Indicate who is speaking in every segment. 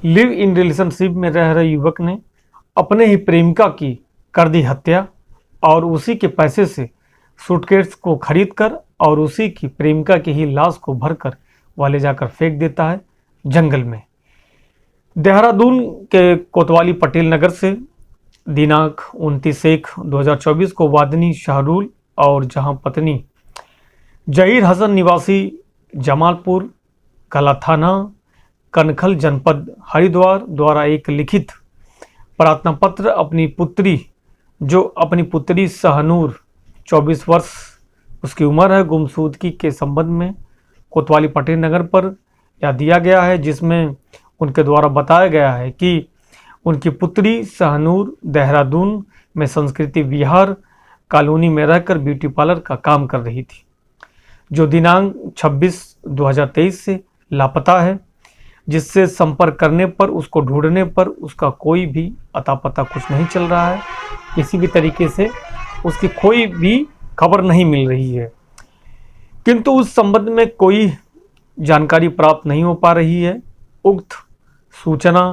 Speaker 1: Live in relationship में रह रहे युवक ने अपने ही प्रेमिका की कर दी हत्या और उसी के पैसे से सूटकेस को खरीद कर और उसी की प्रेमिका की ही लाश को भरकर वह ले जाकर फेंक देता है जंगल में। देहरादून के कोतवाली पटेल नगर से दिनांक 29/1/2024 को वादनी शाहरुल और जहां पत्नी जहीर हसन निवासी जमालपुर कला थाना कनखल जनपद हरिद्वार द्वारा एक लिखित प्रार्थना पत्र अपनी पुत्री शाहनूर 24 वर्ष उसकी उम्र है गुमशुदगी के संबंध में कोतवाली पटेल नगर पर यह दिया गया है, जिसमें उनके द्वारा बताया गया है कि उनकी पुत्री शाहनूर देहरादून में संस्कृति विहार कॉलोनी में रहकर ब्यूटी पार्लर का काम कर रही थी, जो दिनांक 26/2023 से लापता है, जिससे संपर्क करने पर उसको ढूंढने पर उसका कोई भी अता पता कुछ नहीं चल रहा है। किसी भी तरीके से उसकी कोई भी खबर नहीं मिल रही है, किंतु उस संबंध में कोई जानकारी प्राप्त नहीं हो पा रही है। उक्त सूचना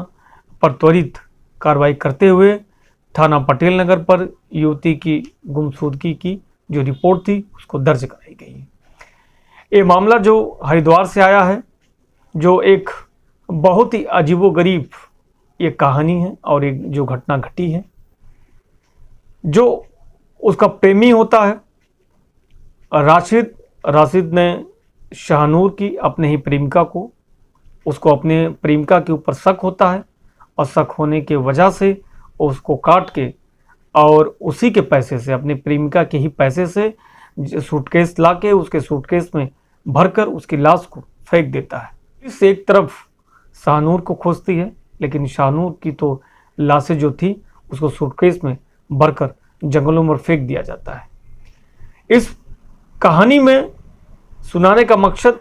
Speaker 1: पर त्वरित कार्रवाई करते हुए थाना पटेल नगर पर युवती की गुमशुदगी की जो रिपोर्ट थी उसको दर्ज कराई गई है। ये मामला जो हरिद्वार से आया है, जो एक बहुत ही अजीबोगरीब ये कहानी है और एक जो घटना घटी है, जो उसका प्रेमी होता है राशिद ने शाहनूर की अपने ही प्रेमिका को उसको अपने प्रेमिका के ऊपर शक होता है और शक होने के वजह से उसको काट के और उसी के पैसे से अपने प्रेमिका के ही पैसे से सूटकेस लाके उसके सूटकेस में भरकर उसकी लाश को फेंक देता है। इस एक तरफ शाहनूर को खोजती है, लेकिन शाहनूर की तो लाशें जो थी उसको सूटकेस में भरकर जंगलों में फेंक दिया जाता है। इस कहानी में सुनाने का मकसद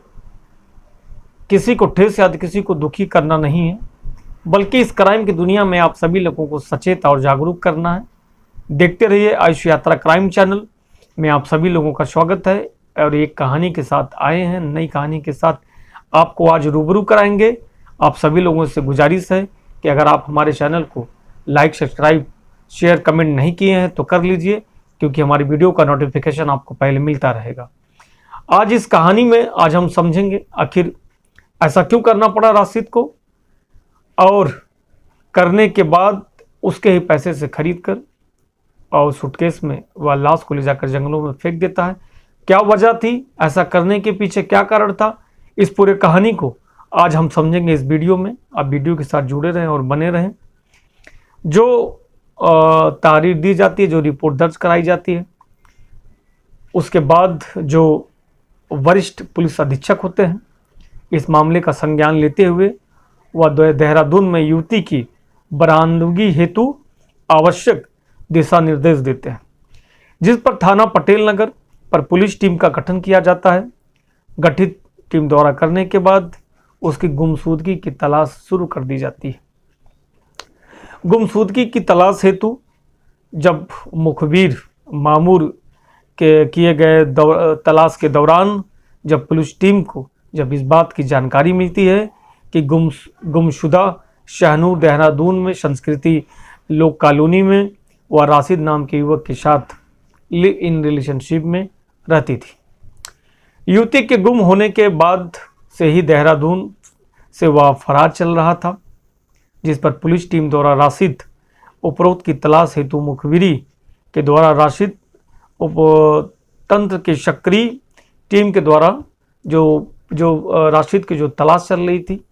Speaker 1: किसी को ठेस या किसी को दुखी करना नहीं है, बल्कि इस क्राइम की दुनिया में आप सभी लोगों को सचेत और जागरूक करना है। देखते रहिए आयुष यात्रा क्राइम चैनल में आप सभी लोगों का स्वागत है और एक कहानी के साथ आए हैं, नई कहानी के साथ आपको आज रूबरू कराएंगे। आप सभी लोगों से गुजारिश है कि अगर आप हमारे चैनल को लाइक, सब्सक्राइब, शेयर, कमेंट नहीं किए हैं तो कर लीजिए, क्योंकि हमारी वीडियो का नोटिफिकेशन आपको पहले मिलता रहेगा। आज इस कहानी में आज हम समझेंगे आखिर ऐसा क्यों करना पड़ा राशिद को, और करने के बाद उसके ही पैसे से खरीद कर और सूटकेस में वह लाश को ले जाकर जंगलों में फेंक देता है। क्या वजह थी, ऐसा करने के पीछे क्या कारण था, इस पूरे कहानी को आज हम समझेंगे इस वीडियो में। आप वीडियो के साथ जुड़े रहें और बने रहें। जो तारीख दी जाती है, जो रिपोर्ट दर्ज कराई जाती है, उसके बाद जो वरिष्ठ पुलिस अधीक्षक होते हैं इस मामले का संज्ञान लेते हुए वह देहरादून में युवती की बरामदगी हेतु आवश्यक दिशा निर्देश देते हैं, जिस पर थाना पटेल नगर पर पुलिस टीम का गठन किया जाता है। गठित टीम द्वारा करने के बाद उसकी गुमशुदगी की तलाश शुरू कर दी जाती है। गुमशुदगी की तलाश हेतु जब मुखबिर मामूर के किए गए तलाश के दौरान जब पुलिस टीम को जब इस बात की जानकारी मिलती है कि गुमशुदा शाहनूर देहरादून में संस्कृति लोक कॉलोनी में वह राशिद नाम के युवक के साथ लिव इन रिलेशनशिप में रहती थी। युवती के गुम होने के बाद से ही देहरादून से वह फरार चल रहा था, जिस पर पुलिस टीम द्वारा राशिद उपरोक्त की तलाश हेतु मुखबिरी के द्वारा राशिद तंत्र के सक्रिय टीम के द्वारा जो राशिद की जो तलाश चल रही थी,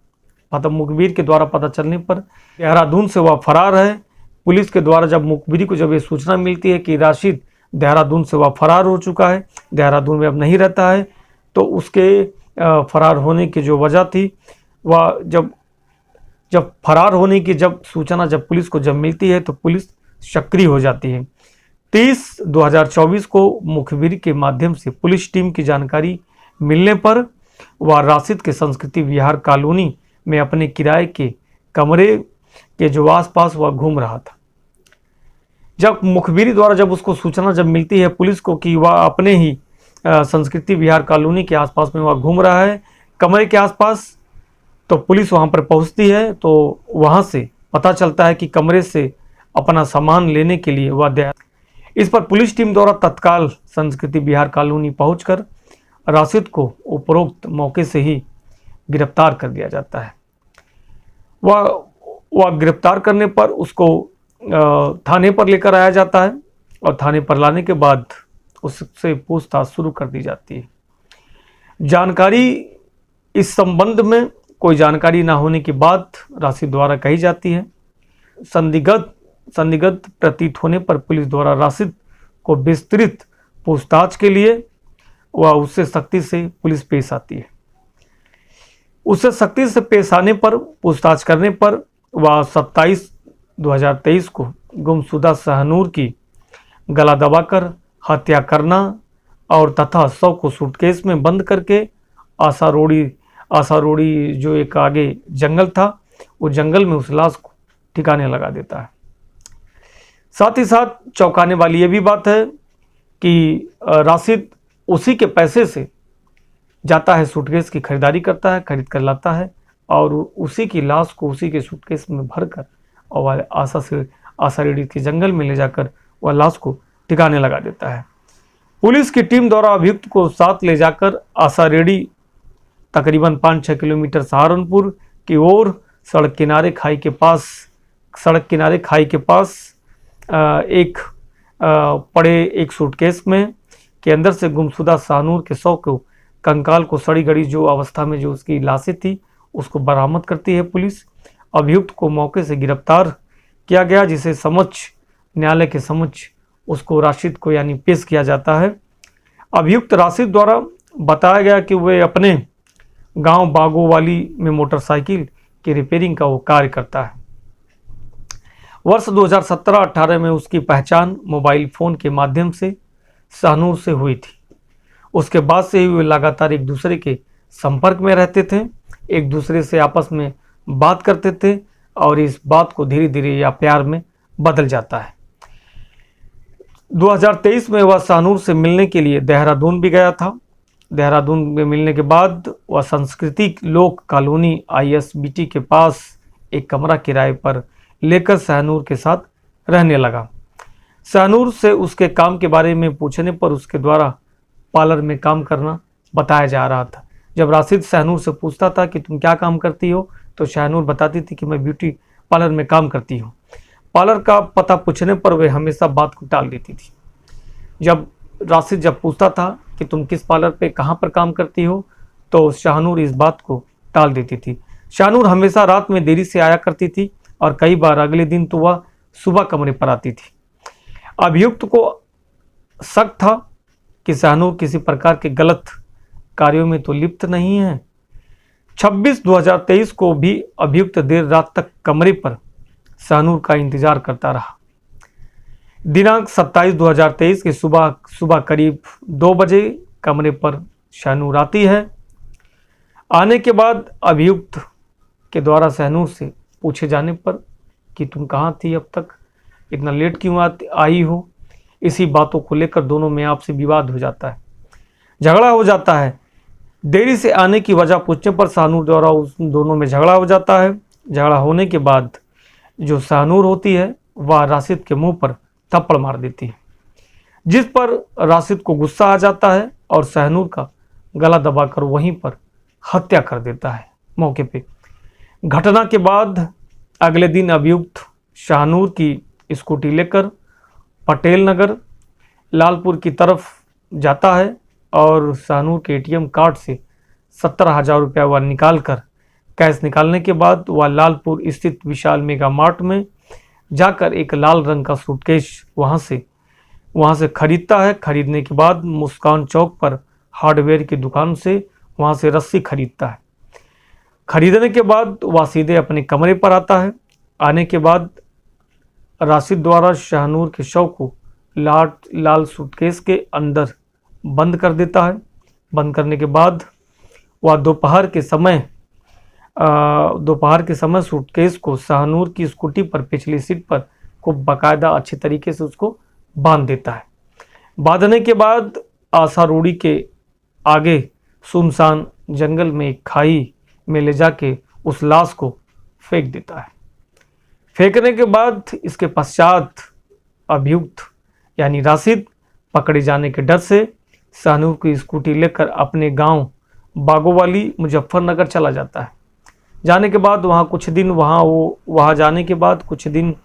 Speaker 1: मतलब मुखबिर के द्वारा पता चलने पर देहरादून से वह फरार है। पुलिस के द्वारा जब मुखबिरी को जब ये सूचना मिलती है कि राशिद देहरादून से वह फरार हो चुका है, देहरादून में अब नहीं रहता है, तो उसके फरार होने की जो वजह थी वह जब फरार होने की जब सूचना जब पुलिस को जब मिलती है तो पुलिस सक्रिय हो जाती है। 30/2024 को मुखबिरी के माध्यम से पुलिस टीम की जानकारी मिलने पर वह राशिद के संस्कृति विहार कॉलोनी में अपने किराए के कमरे के जो आसपास वह घूम रहा था। जब मुखबिरी द्वारा जब उसको सूचना जब मिलती है पुलिस को कि वह अपने ही संस्कृति विहार कॉलोनी के आसपास में वह घूम रहा है, कमरे के आसपास, तो पुलिस वहां पर पहुंचती है तो वहां से पता चलता है कि कमरे से अपना सामान लेने के लिए वह इस पर पुलिस टीम द्वारा तत्काल संस्कृति विहार कॉलोनी पहुंचकर राशिद को उपरोक्त मौके से ही गिरफ्तार कर दिया जाता है। वह गिरफ्तार करने पर उसको थाने पर लेकर आया जाता है और थाने पर लाने के बाद उससे पूछताछ शुरू कर दी जाती है। जानकारी इस संबंध में कोई जानकारी ना होने की बात राशिद द्वारा कही जाती है। संदिग्ध प्रतीत होने पर पुलिस द्वारा राशिद को विस्तृत पूछताछ के लिए वह उससे सख्ती से पुलिस पेश आती है। उससे सख्ती से पेश आने पर पूछताछ करने पर वह 27/2023 को गुमशुदा शाहनूर की गला दबाकर हत्या करना और तथा शव को सूटकेस में बंद करके आसारोड़ी जो एक आगे जंगल था, वो जंगल में उस लाश को ठिकाने लगा देता है। साथ ही साथ चौंकाने वाली ये भी बात है कि राशिद उसी के पैसे से जाता है, सूटकेस की खरीदारी करता है, खरीद कर लाता है और उसी की लाश को उसी के सूटकेस में भरकर और आसारेडी के जंगल में ले जाकर वह लाश को ठिकाने लगा देता है। पुलिस की टीम द्वारा अभियुक्त को साथ ले जाकर आसारेडी तकरीबन 5-6 किलोमीटर सहारनपुर की ओर सड़क किनारे खाई के पास एक पड़े एक सूटकेस में के अंदर से गुमशुदा शाहनूर के शव को कंकाल को सड़ी गड़ी जो अवस्था में जो उसकी लाशें थी उसको बरामद करती है पुलिस। अभियुक्त को मौके से गिरफ्तार किया गया, जिसे न्यायालय के समक्ष उसको राशिद को यानी पेश किया जाता है। अभियुक्त राशिद द्वारा बताया गया कि वे अपने गांव बागोवाली में मोटरसाइकिल की रिपेयरिंग का वो कार्य करता है। वर्ष 2017-18 में उसकी पहचान मोबाइल फोन के माध्यम से शाहनूर से हुई थी। उसके बाद से ही वे लगातार एक दूसरे के संपर्क में रहते थे, एक दूसरे से आपस में बात करते थे और इस बात को धीरे धीरे या प्यार में बदल जाता है। 2023 में वह शाहनूर से मिलने के लिए देहरादून भी गया था। देहरादून में मिलने के बाद वह संस्कृति लोक कॉलोनी ISBT के पास एक कमरा किराए पर लेकर शाहनूर के साथ रहने लगा। शाहनूर से उसके काम के बारे में पूछने पर उसके द्वारा पार्लर में काम करना बताया जा रहा था। जब राशिद शाहनूर से पूछता था कि तुम क्या काम करती हो, तो शाहनूर बताती थी कि मैं ब्यूटी पार्लर में काम करती हूँ। पार्लर का पता पूछने पर वे हमेशा बात को टाल देती थी। राशिद जब पूछता था कि तुम किस पार्लर पे कहाँ पर काम करती हो, तो शाहनूर इस बात को टाल देती थी। शाहनूर हमेशा रात में देरी से आया करती थी और कई बार अगले दिन तो वह सुबह कमरे पर आती थी। अभियुक्त को शक था कि शाहनूर किसी प्रकार के गलत कार्यों में तो लिप्त नहीं है। 26/2023 को भी अभियुक्त देर रात तक कमरे पर शाहनूर का इंतजार करता रहा। दिनांक 27/2023 की सुबह करीब 2 बजे कमरे पर शाहनूर आती है। आने के बाद अभियुक्त के द्वारा शाहनूर से पूछे जाने पर कि तुम कहाँ थी, अब तक इतना लेट क्यों आई हो, इसी बातों को लेकर दोनों में आपसी विवाद हो जाता है, झगड़ा हो जाता है। देरी से आने की वजह पूछने पर शाहनूर द्वारा उस दोनों में झगड़ा हो जाता है। झगड़ा होने के बाद जो शाहनूर होती है वह राशिद के मुंह पर थप्पड़ मार देती है, जिस पर राशिद को गुस्सा आ जाता है और शाहनूर का गला दबाकर वहीं पर हत्या कर देता है मौके पे। घटना के बाद अगले दिन अभियुक्त शाहनूर की स्कूटी लेकर पटेल नगर लालपुर की तरफ जाता है और शाहनूर के ATM कार्ड से 17,000 रुपया वह निकाल कर कैश निकालने के बाद वह लालपुर स्थित विशाल मेगा मार्ट में जाकर एक लाल रंग का सूटकेस वहां से खरीदता है। खरीदने के बाद मुस्कान चौक पर हार्डवेयर की दुकान से वहां से रस्सी खरीदता है। खरीदने के बाद वह सीधे अपने कमरे पर आता है। आने के बाद राशिद द्वारा शाहनूर के शव को लाल सूटकेस के अंदर बंद कर देता है। बंद करने के बाद वह दोपहर के समय सूटकेस को शाहनूर की स्कूटी पर पिछली सीट पर खूब बाकायदा अच्छे तरीके से उसको बांध देता है। बांधने के बाद आसारोड़ी के आगे सुनसान जंगल में एक खाई में ले जाके उस लाश को फेंक देता है। फेंकने के बाद इसके पश्चात अभियुक्त यानी राशिद पकड़े जाने के डर से शाहनूर की स्कूटी लेकर अपने गांव बागोवाली मुजफ्फरनगर चला जाता है। जाने के बाद वहाँ जाने के बाद कुछ दिन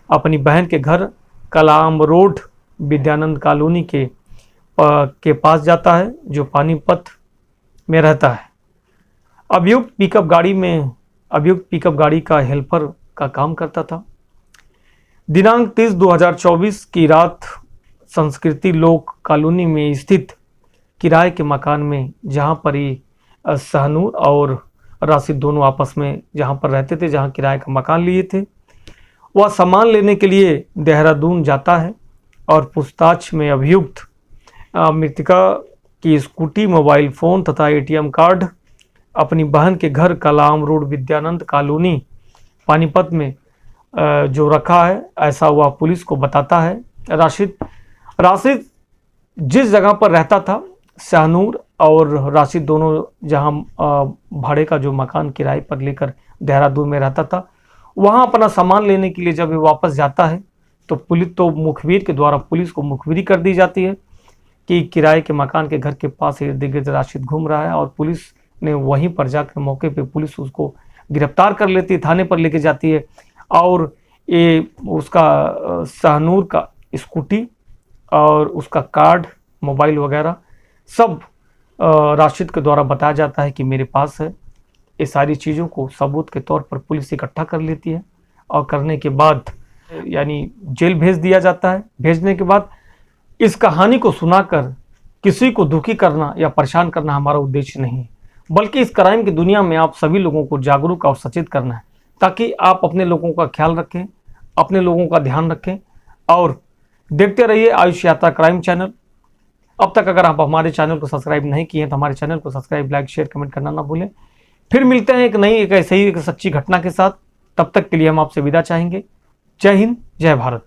Speaker 1: अपनी बहन के घर कलाम रोड विद्यानंद कॉलोनी के पास जाता है, जो पानीपत में रहता है। अभियुक्त पिकअप गाड़ी का हेल्पर का काम करता था। दिनांक 30/2024 की रात संस्कृति लोक कॉलोनी में स्थित किराए के मकान में, जहां पर ही शाहनूर और राशिद दोनों आपस में जहां पर रहते थे, जहां किराए का मकान लिए थे, वह सामान लेने के लिए देहरादून जाता है और पूछताछ में अभियुक्त मृतका की स्कूटी, मोबाइल फ़ोन तथा एटीएम कार्ड अपनी बहन के घर कलाम रोड विद्यानंद कॉलोनी पानीपत में जो रखा है, ऐसा वह पुलिस को बताता है। राशिद जिस जगह पर रहता था, शाहनूर और राशिद दोनों जहां भाड़े का जो मकान किराए पर लेकर देहरादून में रहता था, वहां अपना सामान लेने के लिए जब वापस जाता है तो मुखबिर के द्वारा पुलिस को मुखबिरी कर दी जाती है कि किराए के मकान के घर के पास इर्द गिर्द राशिद घूम रहा है, और पुलिस ने वहीं पर जाकर मौके पे पुलिस उसको गिरफ्तार कर लेती है, थाने पर लेके जाती है, और ये उसका शाहनूर का स्कूटी और उसका कार्ड, मोबाइल वगैरह सब राशिद के द्वारा बताया जाता है कि मेरे पास है। ये सारी चीज़ों को सबूत के तौर पर पुलिस इकट्ठा कर लेती है, और करने के बाद यानी जेल भेज दिया जाता है। भेजने के बाद इस कहानी को सुनाकर किसी को दुखी करना या परेशान करना हमारा उद्देश्य नहीं है, बल्कि इस क्राइम की दुनिया में आप सभी लोगों को जागरूक और सचेत करना है, ताकि आप अपने लोगों का ख्याल रखें, अपने लोगों का ध्यान रखें, और देखते रहिए आयुष यात्रा क्राइम चैनल। अब तक अगर आप हमारे चैनल को सब्सक्राइब नहीं किए हैं तो हमारे चैनल को सब्सक्राइब, लाइक, शेयर, कमेंट करना ना भूलें। फिर मिलते हैं एक ऐसे ही सच्ची घटना के साथ। तब तक के लिए हम आपसे विदा चाहेंगे। जय हिंद, जय भारत।